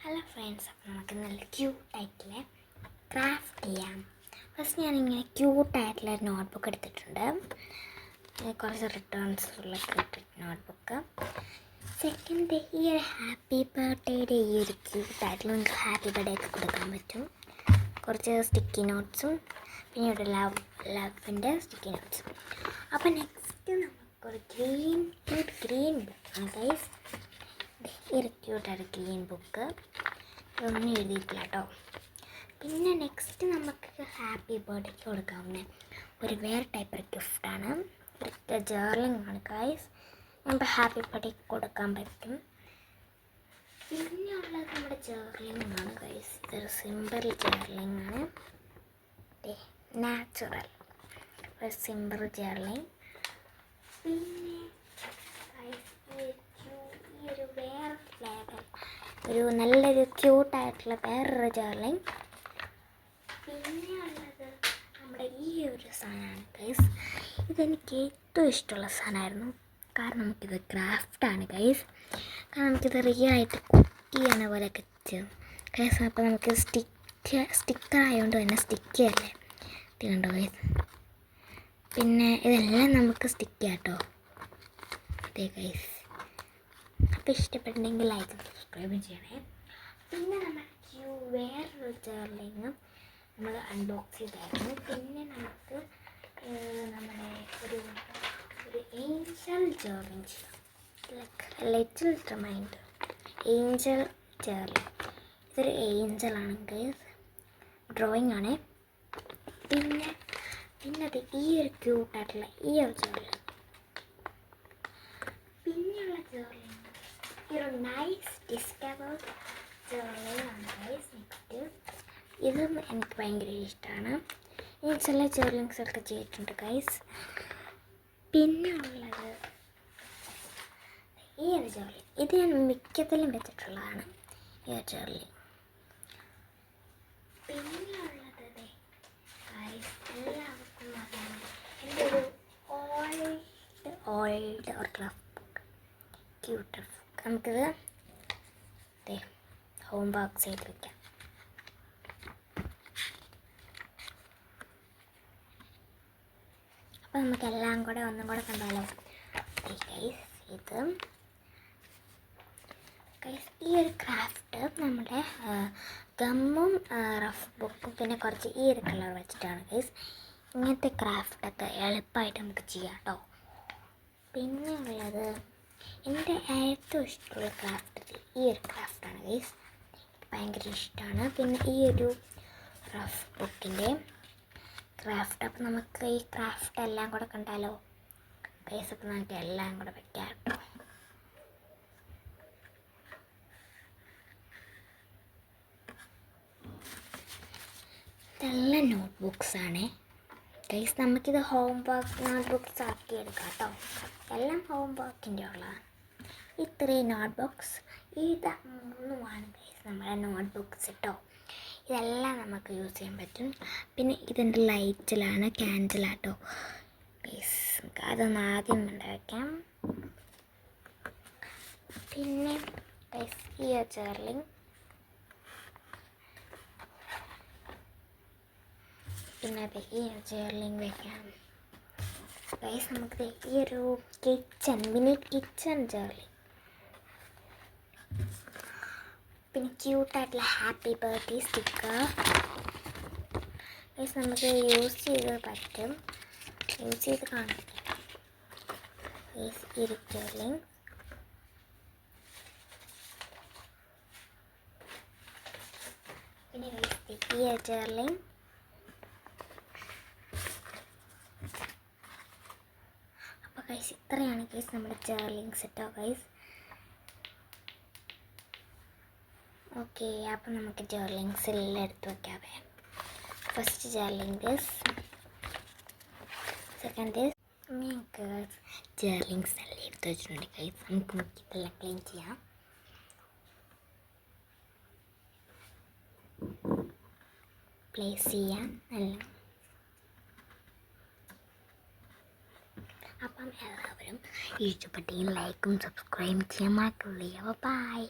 Hello friends, അപ്പോൾ നമുക്ക് നല്ല ക്യൂട്ടായിട്ടുള്ള ക്രാഫ്റ്റ് ചെയ്യാം. ഫസ്റ്റ് ഞാനിങ്ങനെ ക്യൂട്ടായിട്ടുള്ള നോട്ട്ബുക്ക് എടുത്തിട്ടുണ്ട്. കുറച്ച് റിട്ടേൺസ് ഉള്ള നോട്ട്ബുക്ക്. സെക്കൻഡ്, ഈ ഒരു ഹാപ്പി ബർത്ത്ഡേയുടെ ഈ ഒരു ക്യൂട്ടായിട്ടുള്ള നമുക്ക് ഹാപ്പി ബർത്ത്ഡേ ഒക്കെ കൊടുക്കാൻ പറ്റും. കുറച്ച് സ്റ്റിക്കി നോട്ട്സും പിന്നെ ഒരു ലവിൻ്റെ സ്റ്റിക്കി നോട്ട്സും. അപ്പോൾ നെക്സ്റ്റ് നമുക്കൊരു ഗ്രീൻ ബുക്കാണ് ഗൈസ്. ഒരു ക്യൂട്ടായിട്ട് ഗ്രീൻ ബുക്ക്, ഇതൊന്നും എഴുതിയിട്ടില്ല കേട്ടോ. പിന്നെ നെക്സ്റ്റ് നമുക്ക് ഹാപ്പി ബർത്ത്ഡേക്ക് കൊടുക്കാവുന്ന ഒരു വേറെ ടൈപ്പ് ഒരു ഗിഫ്റ്റാണ്. ഒരു ജേർലിംഗ് ആണ് ഗൈസ്. നമുക്ക് ഹാപ്പി ബർത്ത്ഡേക്ക് കൊടുക്കാൻ പറ്റും. പിന്നെയുള്ളത് നമ്മുടെ ജേർലിംഗ് ആണ് ഗൈസ്. ഇതൊരു സിമ്പിൾ ജേർലിംഗ് ആണ്, നാച്ചുറൽ ഒരു സിമ്പിൾ ജേർലിംഗ്. പിന്നെ ഒരു വേറെ ഫ്ലേവർ, ഒരു നല്ലൊരു ക്യൂട്ടായിട്ടുള്ള വേറൊരു ജേർലിംഗ്. പിന്നെ ഉള്ളത് നമ്മുടെ ഈ ഒരു സാധനമാണ് ഗൈസ്. ഇതെനിക്ക് ഏറ്റവും ഇഷ്ടമുള്ള സാധനമായിരുന്നു. കാരണം നമുക്കിത് ക്രാഫ്റ്റാണ് ഗൈസ്. കാരണം നമുക്കിത് റിയൽ ആയിട്ട് കുക്ക് ചെയ്യണ പോലെയൊക്കെ ചെയ്യും ഗൈസ്. അപ്പോൾ നമുക്ക് സ്റ്റിക്കർ ആയതുകൊണ്ട് തന്നെ സ്റ്റിക്ക് ചെയ്യല്ലേ ഇതുണ്ടോ ഗൈസ്. പിന്നെ ഇതെല്ലാം നമുക്ക് സ്റ്റിക്ക് ചെയ്യാം കേട്ടോ. അതെ ഗൈസ്. അപ്പോൾ ഇഷ്ടപ്പെട്ടിട്ടുണ്ടെങ്കിൽ ലൈക്കും സബ്സ്ക്രൈബും ചെയ്യണേ. പിന്നെ നമുക്ക് വേറൊരു ജേർലിംഗ് നമ്മൾ അൺബോക്സ് ചെയ്തായിരുന്നു. പിന്നെ നമുക്ക് നമ്മുടെ ഒരു ഏഞ്ചൽ ജേർലിംഗ് ചെയ്യാം. Little reminder angel journaling. ഇതൊരു ഏഞ്ചലാണ് ഗൈസ്, ഡ്രോയിങ് ആണ്. പിന്നെ അത് ഈ ഒരു ക്യൂട്ടായിട്ടുള്ള ഈ ഒരു ജേർലിംഗ്. പിന്നെയുള്ള ജേർലിംഗ് ഈ ഒരു നൈസ് ഡിസ്കവർ ജേർലിംഗ് ആണ് ഗൈസ്. നെക്സ്റ്റ് ഇതും എനിക്ക് ഭയങ്കര ഇഷ്ടമാണ്. ഞാൻ ചില ജേർലിങ്സ് ഒക്കെ ചെയ്തിട്ടുണ്ട് ഗൈസ്. പിന്നെ ഉള്ളത് ഈ ഒരു ജേർലിംഗ്. ഇത് ഞാൻ മിക്കത്തിലും വെച്ചിട്ടുള്ളതാണ് ഈ ഒരു ജേർലിംഗ്. പിന്നെ ഉള്ളത് ഗൈസ് എല്ലാവർക്കും അറിയാം, എൻ്റെ ഒരു ഓൾഡ് ഒരു ക്രാഫ്റ്റ് ബുക്ക്, ക്യൂട്ടർ ബുക്ക്. നമുക്കിത് ഹോം ബോക്സ് ചെയ്ത് വയ്ക്കാം. അപ്പോൾ നമുക്കെല്ലാം കൂടെ ഒന്നും കൂടെ കണ്ടാലോ ഗൈസ്. ഇത് ഗൈസ് ഈ ഒരു ക്രാഫ്റ്റ് നമ്മുടെ ഗമ്മും റഫ് ബുക്കും പിന്നെ കുറച്ച് ഈ ഒരു കളർ വെച്ചിട്ടാണ് ഗൈസ്. ഇങ്ങനത്തെ ക്രാഫ്റ്റൊക്കെ എളുപ്പമായിട്ട് നമുക്ക് ചെയ്യാം കേട്ടോ. പിന്നെ ഉള്ളത് എൻ്റെ ഏറ്റവും ഇഷ്ടമുള്ള ക്രാഫ്റ്റ് ഈ ഒരു ക്രാഫ്റ്റാണ് ഗൈസ്. ഭയങ്കര ഇഷ്ടമാണ്. പിന്നെ ഈ ഒരു റഫ് ബുക്കിൻ്റെ ക്രാഫ്റ്റ്. അപ്പോൾ നമുക്ക് ഈ ക്രാഫ്റ്റ് എല്ലാം കൂടെ കണ്ടാലോ ഗൈസ്. അപ്പോൾ നമുക്ക് എല്ലാം കൂടെ വയ്ക്കാം കേട്ടോ. ഇതെല്ലാം നോട്ട്ബുക്സാണ് ഗൈസ്. നമുക്കിത് ഹോം വർക്ക് നോട്ട്ബുക്സ് ആക്കി എടുക്കാം കേട്ടോ. എല്ലാം ഹോം വർക്കിൻ്റെ ഉള്ളതാണ്. ഇത്രയും നോട്ട്ബുക്സ് ഇത് 3 ഗൈസ് നമ്മുടെ നോട്ട്ബുക്സ് കേട്ടോ. ഇതെല്ലാം നമുക്ക് യൂസ് ചെയ്യാൻ പറ്റും. പിന്നെ ഇതിൻ്റെ ലൈറ്റിലാണ്, ക്യാൻഡിലാട്ടോ ഗൈസ്. അതൊന്ന് ആദ്യം ഉണ്ടാക്കാം. പിന്നെ ഗൈസ് ഈ ജേർലിംഗ്. പിന്നെ അത് ഈ ജേർലിംഗ് വയ്ക്കാം ഗൈസ്. നമുക്ക് ഈ ഒരു മിനി കിച്ചൺ ജേർലിംഗ്. പിന്നെ ക്യൂട്ടായിട്ടുള്ള ഹാപ്പി ബർത്ത്ഡേ സ്റ്റിക്കർ ഗൈസ്. നമുക്ക് യൂസ് ചെയ്ത് പറ്റും, യൂസ് ചെയ്ത് കാണിക്കാം ഗൈസ്. ഈ ജേർലിംഗ്. പിന്നെ ഗൈസ് ഈ ജേർലിംഗ്. അപ്പോൾ ഗൈസ് ഇത്രയാണ് ഗൈസ് നമ്മുടെ ജേർലിംഗ് സെറ്റോ ഗൈസ്. ഓക്കെ, അപ്പോൾ നമുക്ക് ജേർലിങ്സ് എല്ലാം എടുത്ത് വയ്ക്കാവേ. First journaling this, second this. ഞങ്ങൾക്ക് ജേർലിങ്സ് എല്ലാം എടുത്ത് വെച്ചിട്ടുണ്ട് ഗൈസ്. നമുക്ക് ഇതെല്ലാം ക്ലീൻ ചെയ്യാം. പ്ലേസ് ചെയ്യാം എല്ലാം. അപ്പം എല്ലാവരും ഇഷ്ടപ്പെട്ടെങ്കിൽ ലൈക്കും സബ്സ്ക്രൈബും ചെയ്യാൻ മറക്കില്ല. ബൈ.